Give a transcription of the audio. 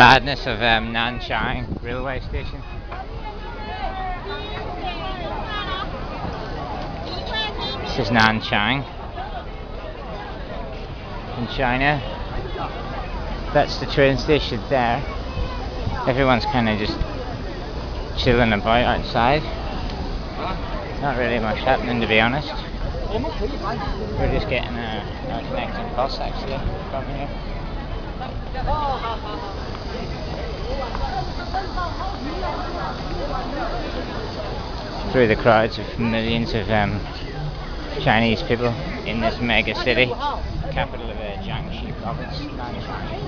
madness of Nanchang railway station. This is Nanchang in China. That's the train station there. Everyone's kind of just chilling about outside. Not really much happening, to be honest. We're just getting a connecting bus actually from here. Through the crowds of millions of Chinese people in this mega city, capital of Jiangxi province, Nanchang.